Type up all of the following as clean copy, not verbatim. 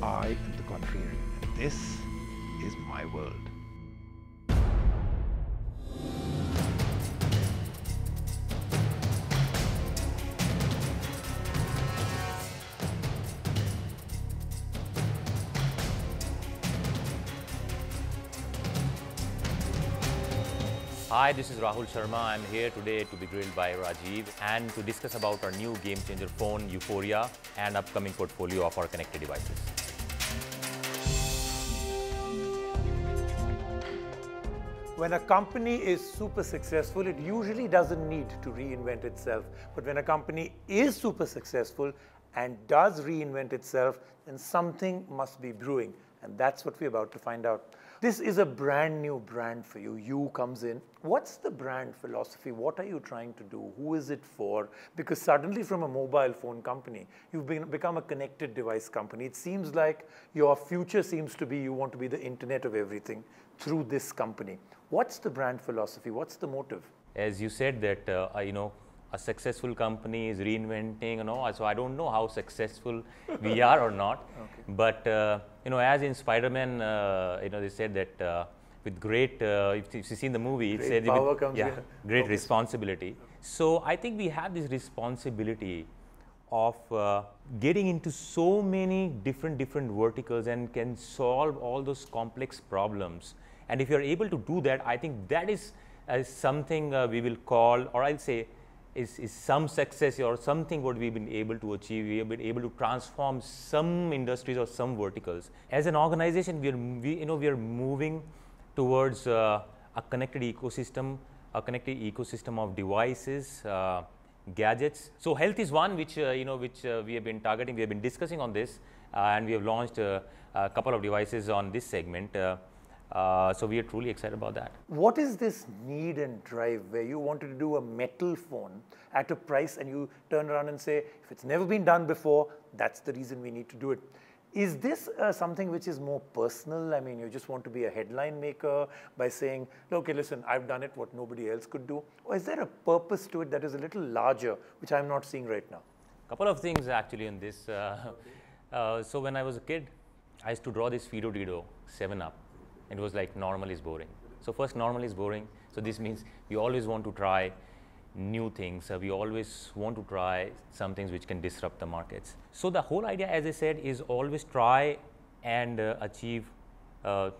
I am the contrarian, and this is my world. Hi, this is Rahul Sharma. I'm here today to be grilled by Rajiv and to discuss about our new game changer phone, Euphoria, and upcoming portfolio of our connected devices. When a company is super successful, it usually doesn't need to reinvent itself. But when a company is super successful and does reinvent itself, then something must be brewing. And that's what we're about to find out. This is a brand new brand for you. You comes in. What's the brand philosophy? What are you trying to do? Who is it for? Because suddenly from a mobile phone company, you've become a connected device company. It seems like your future seems to be you want to be the internet of everything through this company. What's the brand philosophy? What's the motive? As you said that, a successful company is reinventing, so I don't know how successful we are or not. Okay. But, as in Spider-Man, they said that with great, if you've seen the movie, it said power comes great responsibility. So I think we have this responsibility of getting into so many different verticals and can solve all those complex problems. And if you're able to do that, I think that is something we will call, or I'll say, is some success or something what we've been able to achieve. We have been able to transform some industries or some verticals. As an organization, we are moving towards a connected ecosystem of devices, gadgets. So health is one which we have been targeting. We have been discussing on this, and we have launched a couple of devices on this segment. So we are truly excited about that. What is this need and drive where you wanted to do a metal phone at a price and you turn around and say, if it's never been done before, that's the reason we need to do it? Is this something which is more personal? I mean, you just want to be a headline maker by saying, okay, listen, I've done it what nobody else could do? Or is there a purpose to it that is a little larger, which I'm not seeing right now? A couple of things actually in this. So when I was a kid, I used to draw this Fido Dido 7-Up. It was like normal is boring. So first, normal is boring. So this means we always want to try new things. We always want to try some things which can disrupt the markets. So the whole idea, as I said, is always try and achieve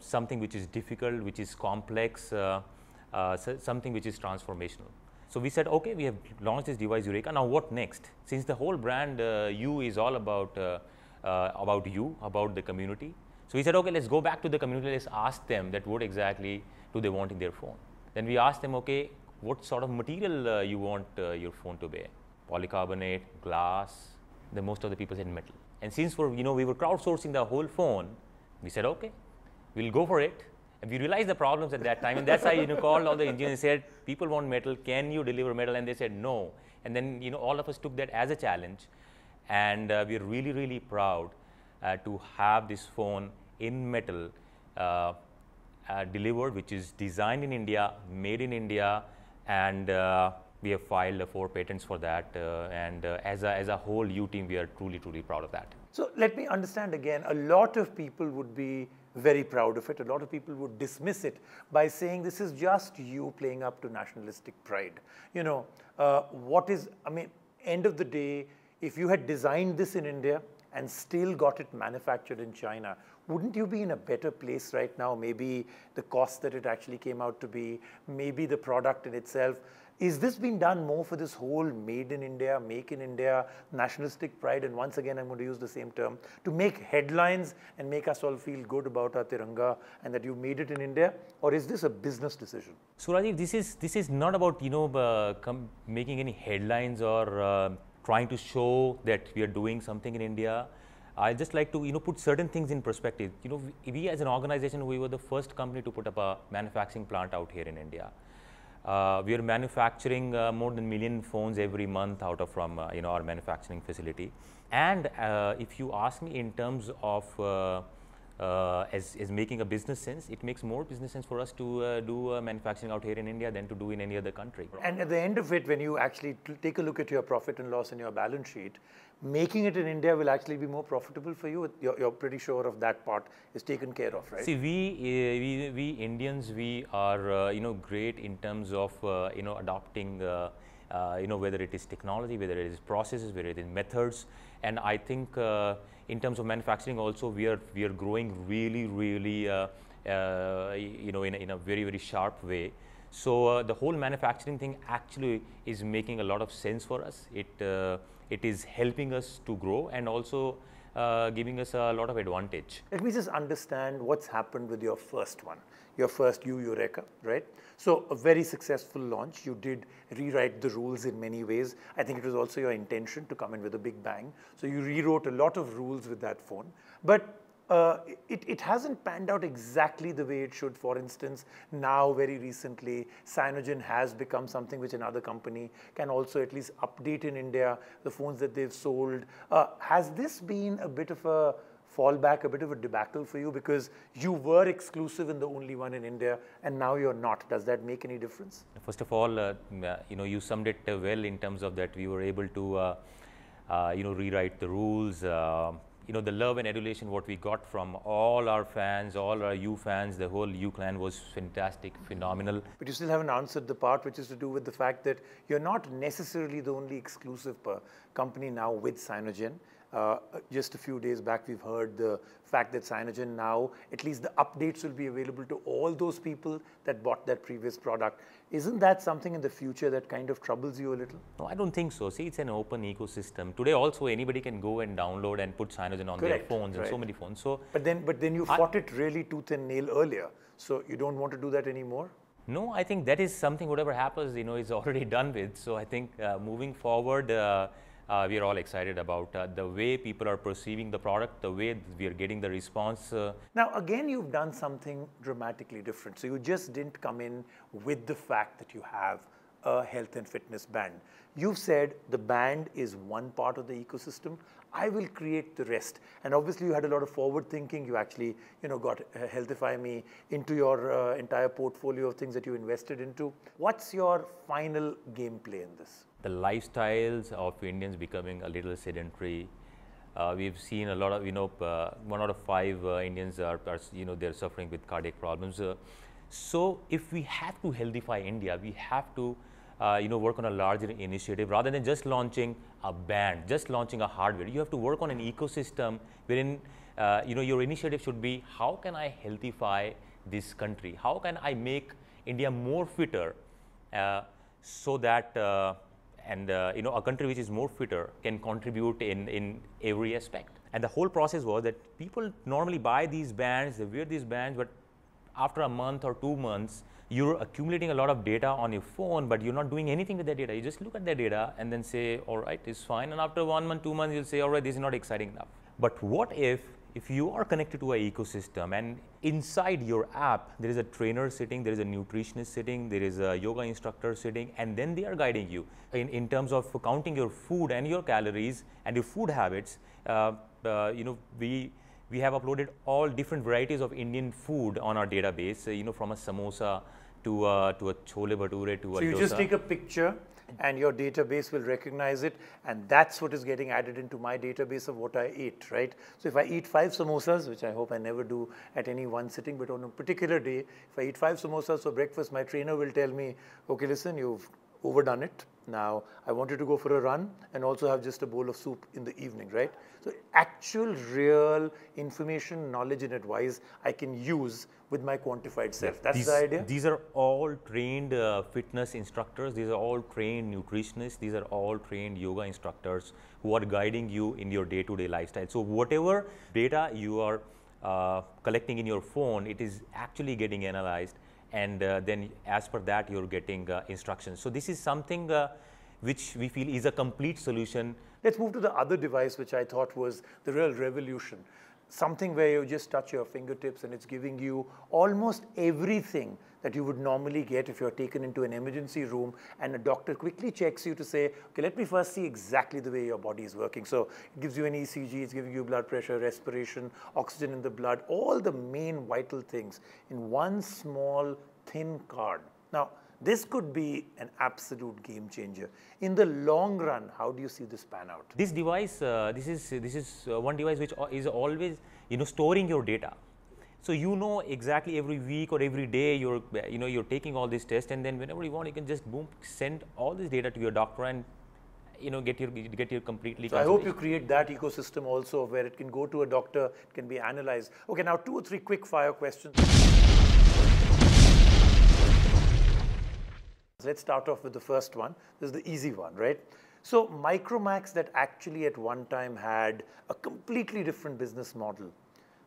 something which is difficult, which is complex, something which is transformational. So we said, okay, we have launched this device Eureka. Now what next? Since the whole brand U is all about you, about the community. So we said, okay, let's go back to the community. Let's ask them that what exactly do they want in their phone. Then we asked them, okay, what sort of material you want your phone to be? Polycarbonate, glass. Then most of the people said metal. And since we were crowdsourcing the whole phone, we said, okay, we'll go for it. And we realized the problems at that time, and that's why called all the engineers and said, people want metal. Can you deliver metal? And they said no. And then all of us took that as a challenge, and we're really, really proud to have this phone in metal delivered, which is designed in India, made in India, and we have filed 4 patents for that. And as a whole U team, we are truly, truly proud of that. So let me understand again, a lot of people would be very proud of it. A lot of people would dismiss it by saying this is just you playing up to nationalistic pride. End of the day, if you had designed this in India and still got it manufactured in China, wouldn't you be in a better place right now? Maybe the cost that it actually came out to be, maybe the product in itself. Is this being done more for this whole made in India, make in India, nationalistic pride, and once again I'm going to use the same term, to make headlines and make us all feel good about our Tiranga and that you made it in India? Or is this a business decision? So Rajiv, this is not about making any headlines or trying to show that we are doing something in India. I just like to put certain things in perspective. We as an organization, we were the first company to put up a manufacturing plant out here in India. We are manufacturing more than 1 million phones every month out of from our manufacturing facility. And if you ask me in terms of as making a business sense, it makes more business sense for us to do manufacturing out here in India than to do in any other country. And at the end of it, when you actually take a look at your profit and loss and your balance sheet, making it in India will actually be more profitable for you? You're pretty sure of that part is taken care of, right? See, we Indians, we are great in terms of adopting whether it is technology, whether it is processes, whether it is methods, and I think in terms of manufacturing also we are growing really in a very sharp way. So the whole manufacturing thing actually is making a lot of sense for us. It is helping us to grow and also giving us a lot of advantage. Let me just understand what's happened with your first one, your first Eureka, right? So a very successful launch. You did rewrite the rules in many ways. I think it was also your intention to come in with a big bang. So you rewrote a lot of rules with that phone. But it hasn't panned out exactly the way it should. For instance, now very recently, Cyanogen has become something which another company can also at least update in India, the phones that they've sold. Has this been a bit of a fallback, a bit of a debacle for you because you were exclusive and the only one in India and now you're not? Does that make any difference? First of all, you summed it well in terms of that we were able to rewrite the rules. The love and adulation what we got from all our fans, all our U fans, the whole U clan was fantastic, phenomenal. But you still haven't answered the part which is to do with the fact that you're not necessarily the only exclusive company now with Cyanogen. Just a few days back, we've heard the fact that Cyanogen now, at least the updates will be available to all those people that bought that previous product. Isn't that something in the future that kind of troubles you a little? No, I don't think so. See, it's an open ecosystem. Today also anybody can go and download and put Cyanogen on their phones and so many phones. So, but then you fought it really tooth and nail earlier. So you don't want to do that anymore? No, I think that is something whatever happens, is already done with. So I think moving forward, we are all excited about the way people are perceiving the product, the way we are getting the response. Now, again, you've done something dramatically different. So you just didn't come in with the fact that you have a health and fitness band. You've said the band is one part of the ecosystem. I will create the rest. And obviously, you had a lot of forward thinking. You actually, got Healthify Me into your entire portfolio of things that you invested into. What's your final gameplay in this? The lifestyles of Indians becoming a little sedentary. We've seen a lot of, 1 out of 5 Indians are they're suffering with cardiac problems. So if we have to healthify India, we have to, work on a larger initiative rather than just launching a band, just launching a hardware. You have to work on an ecosystem wherein, your initiative should be, how can I healthify this country? How can I make India more fitter so that a country which is more fitter can contribute in every aspect. And the whole process was that people normally buy these bands, they wear these bands, but after a month or 2 months, you're accumulating a lot of data on your phone, but you're not doing anything with that data. You just look at that data and then say, all right, it's fine. And after 1 month, 2 months, you'll say, all right, this is not exciting enough. But what if you are connected to an ecosystem and inside your app, there is a trainer sitting, there is a nutritionist sitting, there is a yoga instructor sitting, and then they are guiding you in terms of counting your food and your calories and your food habits. We have uploaded all different varieties of Indian food on our database, from a samosa to a chole bhature to a dosa. So you just take a picture and your database will recognize it, and that's what is getting added into my database of what I eat, right? So if I eat 5 samosas, which I hope I never do at any one sitting, but on a particular day, if I eat 5 samosas for breakfast, my trainer will tell me, okay, listen, you've overdone it. Now, I want you to go for a run and also have just a bowl of soup in the evening, right? So actual, real information, knowledge and advice I can use with my quantified self. That's the idea? These are all trained fitness instructors. These are all trained nutritionists. These are all trained yoga instructors who are guiding you in your day-to-day lifestyle. So whatever data you are collecting in your phone, it is actually getting analyzed. And then as per that, you're getting instructions. So this is something which we feel is a complete solution. Let's move to the other device, which I thought was the real revolution. Something where you just touch your fingertips and it's giving you almost everything that you would normally get if you're taken into an emergency room and a doctor quickly checks you to say, okay, let me first see exactly the way your body is working. So it gives you an ECG, it's giving you blood pressure, respiration, oxygen in the blood, all the main vital things in one small, thin card. Now, This could be an absolute game changer. In the long run, how do you see this pan out? This device, this is one device which is always, storing your data. So you know exactly every week or every day you're taking all these tests, and then whenever you want, you can just boom, send all this data to your doctor and get your completely. So I hope you create that ecosystem also where it can go to a doctor, it can be analyzed. Okay, now 2 or 3 quick fire questions. Let's start off with the first one. This is the easy one, right? So Micromax, that actually at one time had a completely different business model,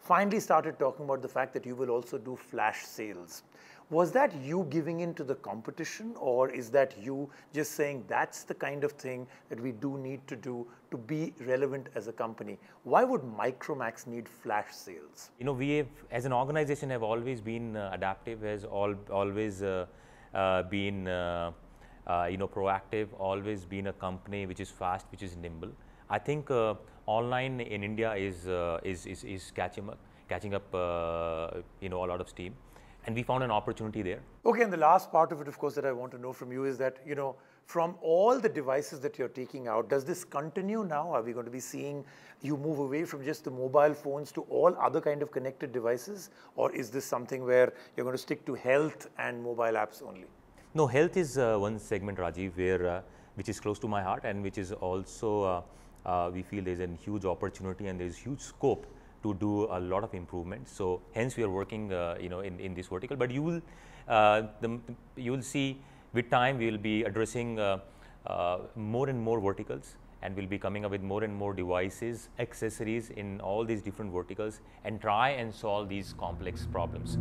finally started talking about the fact that you will also do flash sales. Was that you giving in to the competition, or is that you just saying that's the kind of thing that we do need to do to be relevant as a company? Why would Micromax need flash sales? We have, as an organization, have always been adaptive, has always been proactive, always been a company which is fast, which is nimble. I think online in India is catching up a lot of steam, and we found an opportunity there. Okay, and the last part of it, of course, that I want to know from you is that, from all the devices that you're taking out, does this continue now? Are we going to be seeing you move away from just the mobile phones to all other kind of connected devices? Or is this something where you're going to stick to health and mobile apps only? No, health is one segment, Rajiv, where which is close to my heart, and which is also we feel there's a huge opportunity and there's huge scope to do a lot of improvements. So hence we are working in this vertical. But you will see with time we will be addressing more and more verticals, and we'll be coming up with more and more devices, accessories in all these different verticals, and try and solve these complex problems.